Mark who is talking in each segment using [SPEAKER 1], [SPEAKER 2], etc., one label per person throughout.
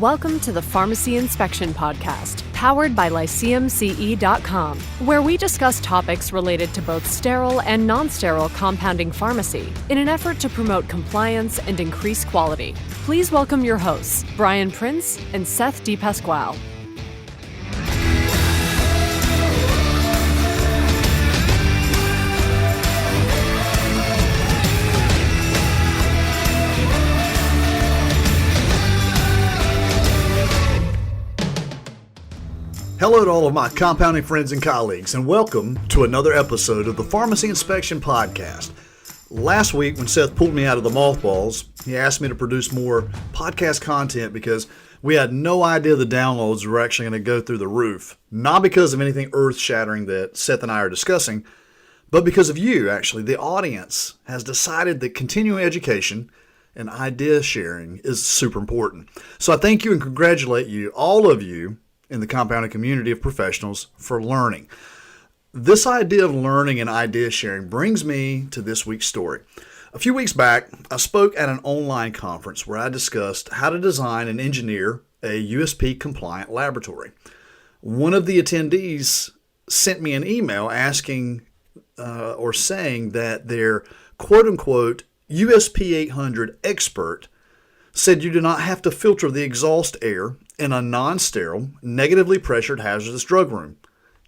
[SPEAKER 1] Welcome to the Pharmacy Inspection Podcast, powered by LyceumCE.com, where we discuss topics related to both sterile and non-sterile compounding pharmacy in an effort to promote compliance and increase quality. Please welcome your hosts, Brian Prince and Seth DePasquale.
[SPEAKER 2] Hello to all of my compounding friends and colleagues, and welcome to another episode of the Pharmacy Inspection Podcast. Last week, when Seth pulled me out of the mothballs, he asked me to produce more podcast content because we had no idea the downloads were actually going to go through the roof. Not because of anything earth-shattering that Seth and I are discussing, but because of you, actually. The audience has decided that continuing education and idea sharing is super important. So I thank you and congratulate you, all of you, in the compounding community of professionals for learning. This idea of learning and idea sharing brings me to this week's story. A few weeks back, I spoke at an online conference where I discussed how to design and engineer a USP compliant laboratory. One of the attendees sent me an email asking or saying that their quote unquote USP 800 expert said you do not have to filter the exhaust air in a non-sterile, negatively pressured hazardous drug room.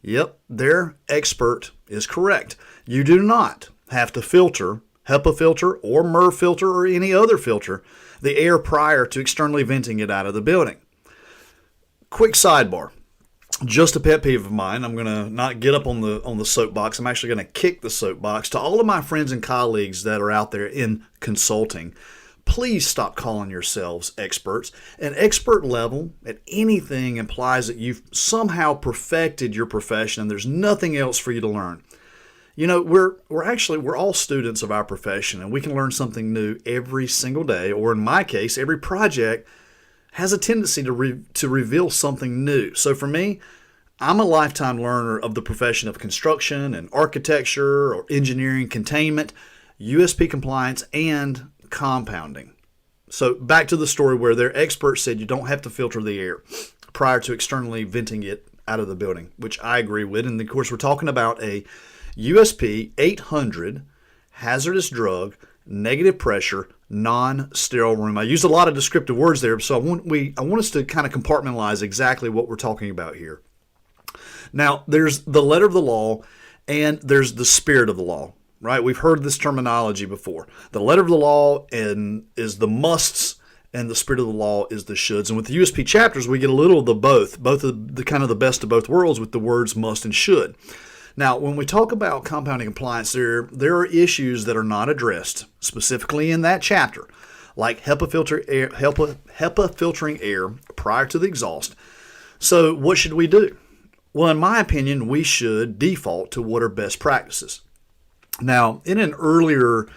[SPEAKER 2] Yep, their expert is correct. You do not have to filter, HEPA filter or MER filter or any other filter, the air prior to externally venting it out of the building. Quick sidebar. Just a pet peeve of mine. I'm going to not get up on the soapbox. I'm actually going to kick the soapbox to all of my friends and colleagues that are out there in consulting. Please stop calling yourselves experts. An expert level at anything implies that you've somehow perfected your profession and there's nothing else for you to learn. You know, we're all students of our profession, and we can learn something new every single day, or in my case, every project has a tendency to reveal something new. So for me, I'm a lifetime learner of the profession of construction and architecture or engineering, containment, USP compliance, and compounding. So back to the story where their expert said you don't have to filter the air prior to externally venting it out of the building, which I agree with. And of course, we're talking about a USP 800 hazardous drug, negative pressure, non-sterile room. I used a lot of descriptive words there, so I want us to kind of compartmentalize exactly what we're talking about here. Now, there's the letter of the law and there's the spirit of the law. Right? We've heard this terminology before. The letter of the law is the musts, and the spirit of the law is the shoulds. And with the USP chapters, we get a little of the both of the kind of the best of both worlds with the words must and should. Now, when we talk about compounding compliance, there are issues that are not addressed specifically in that chapter, like HEPA filtering air prior to the exhaust. So what should we do? Well, in my opinion, we should default to what are best practices. Now, in an earlier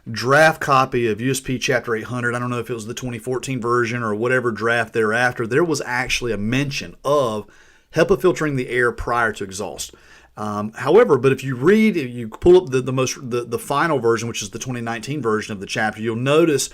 [SPEAKER 2] draft copy of USP Chapter 800, I don't know if it was the 2014 version or whatever draft thereafter, there was actually a mention of HEPA filtering the air prior to exhaust. However, but if you pull up the final version, which is the 2019 version of the chapter, you'll notice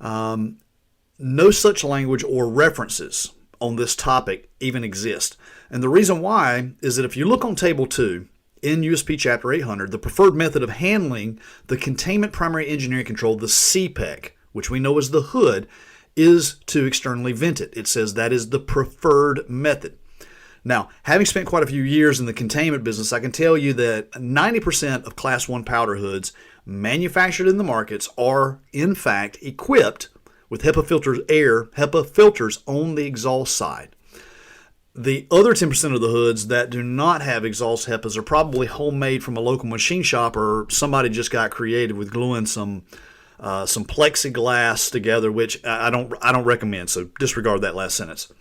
[SPEAKER 2] no such language or references on this topic even exist. And the reason why is that if you look on Table 2, in USP Chapter 800, the preferred method of handling the containment primary engineering control, the CPEC, which we know as the hood, is to externally vent it. It says that is the preferred method. Now, having spent quite a few years in the containment business, I can tell you that 90% of Class 1 powder hoods manufactured in the markets are, in fact, equipped with HEPA filters on the exhaust side. The other 10% of the hoods that do not have exhaust HEPAs are probably homemade from a local machine shop, or somebody just got creative with gluing some plexiglass together, which I don't recommend. So disregard that last sentence.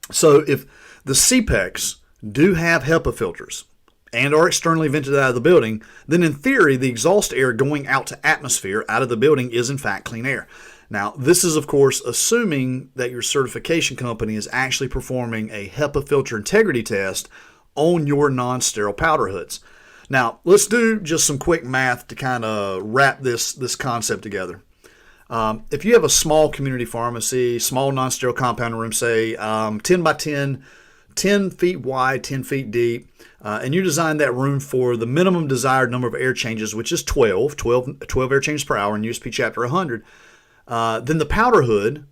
[SPEAKER 2] So if the CPECs do have HEPA filters and are externally vented out of the building, then in theory the exhaust air going out to atmosphere out of the building is in fact clean air. Now, this is, of course, assuming that your certification company is actually performing a HEPA filter integrity test on your non-sterile powder hoods. Now, let's do just some quick math to kind of wrap this concept together. If you have a small community pharmacy, small non-sterile compounding room, say 10 by 10, 10 feet wide, 10 feet deep, and you design that room for the minimum desired number of air changes, which is 12 air changes per hour in USP Chapter 100, then the powder hood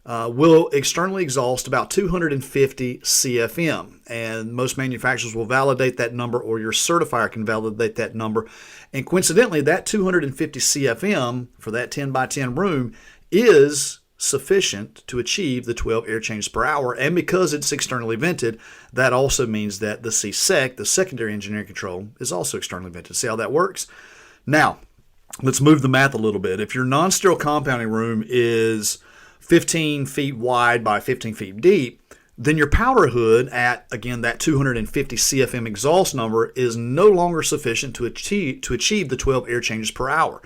[SPEAKER 2] will externally exhaust about 250 CFM, and most manufacturers will validate that number, or your certifier can validate that number. And coincidentally, that 250 CFM for that 10 by 10 room is sufficient to achieve the 12 air changes per hour. And because it's externally vented, that also means that the CSEC, the secondary engineering control, is also externally vented. See how that works? Now, let's move the math a little bit. If your non-sterile compounding room is 15 feet wide by 15 feet deep, then your powder hood at, again, that 250 CFM exhaust number is no longer sufficient to achieve the 12 air changes per hour.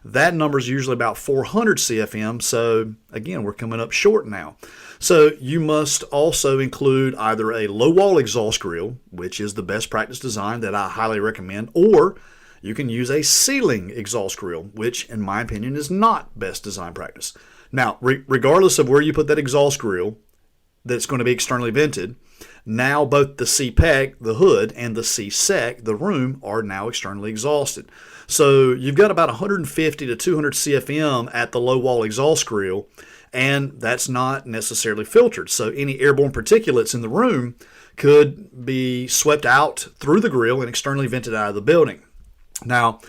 [SPEAKER 2] That number is usually about 400 CFM, so again, we're coming up short now. So you must also include either a low wall exhaust grill, which is the best practice design that I highly recommend, or you can use a ceiling exhaust grill, which in my opinion is not best design practice. Now, regardless of where you put that exhaust grill that's going to be externally vented, now both the CPEC, the hood, and the CSEC, the room, are now externally exhausted. So you've got about 150 to 200 CFM at the low wall exhaust grill, and that's not necessarily filtered. So any airborne particulates in the room could be swept out through the grill and externally vented out of the building. Now,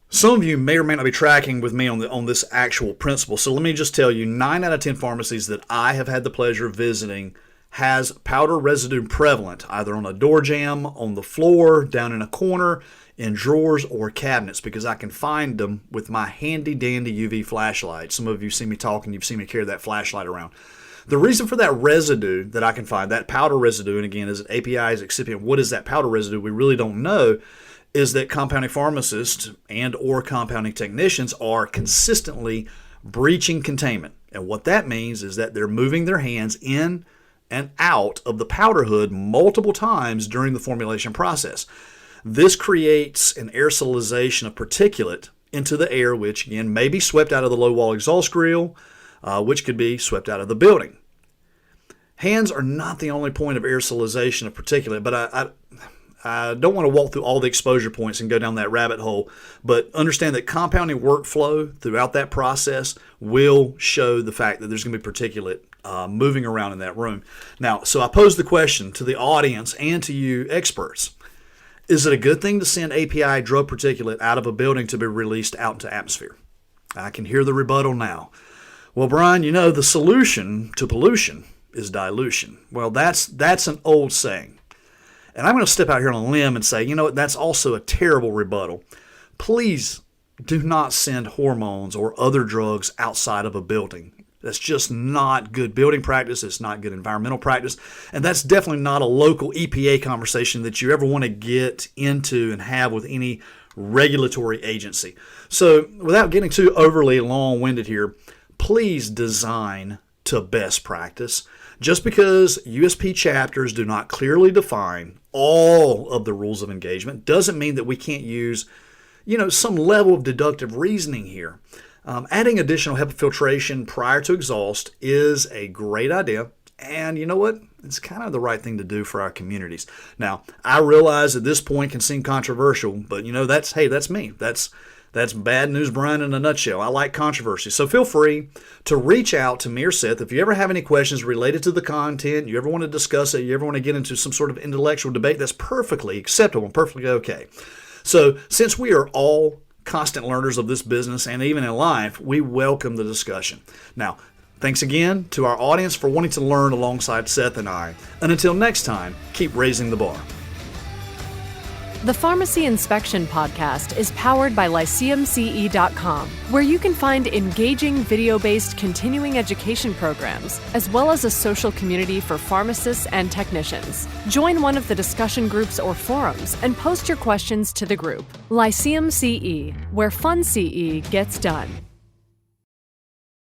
[SPEAKER 2] some of you may or may not be tracking with me on this actual principle. So let me just tell you, 9 out of 10 pharmacies that I have had the pleasure of visiting has powder residue prevalent, either on a door jamb, on the floor, down in a corner, in drawers or cabinets, because I can find them with my handy dandy UV flashlight. Some of you see me talking, you've seen me carry that flashlight around. The reason for that residue that I can find, that powder residue, and again, is it API, is it excipient, what is that powder residue? We really don't know. Is that compounding pharmacists and or compounding technicians are consistently breaching containment. And what that means is that they're moving their hands in and out of the powder hood multiple times during the formulation process. This creates an aerosolization of particulate into the air, which again may be swept out of the low wall exhaust grill, which could be swept out of the building. Hands are not the only point of aerosolization of particulate, but I don't want to walk through all the exposure points and go down that rabbit hole, but understand that compounding workflow throughout that process will show the fact that there's going to be particulate moving around in that room. Now, so I pose the question to the audience and to you experts. Is it a good thing to send API drug particulate out of a building to be released out into atmosphere? I can hear the rebuttal now. Well, Brian, you know, the solution to pollution is dilution. Well, that's an old saying. And I'm going to step out here on a limb and say, you know what, that's also a terrible rebuttal. Please do not send hormones or other drugs outside of a building. That's just not good building practice. It's not good environmental practice. And that's definitely not a local EPA conversation that you ever want to get into and have with any regulatory agency. So without getting too overly long-winded here, please design to best practice. Just because USP chapters do not clearly define all of the rules of engagement doesn't mean that we can't use, some level of deductive reasoning here. Adding additional HEPA filtration prior to exhaust is a great idea, and you know what? It's kind of the right thing to do for our communities. Now, I realize at this point can seem controversial, but that's me. That's bad news, Brian, in a nutshell. I like controversy. So feel free to reach out to me or Seth if you ever have any questions related to the content, you ever want to discuss it, you ever want to get into some sort of intellectual debate, that's perfectly acceptable and perfectly okay. So since we are all constant learners of this business and even in life, we welcome the discussion. Now, thanks again to our audience for wanting to learn alongside Seth and I. And until next time, keep raising the bar.
[SPEAKER 1] The Pharmacy Inspection Podcast is powered by LyceumCE.com, where you can find engaging video-based continuing education programs, as well as a social community for pharmacists and technicians. Join one of the discussion groups or forums and post your questions to the group. Lyceum CE, where fun CE gets done.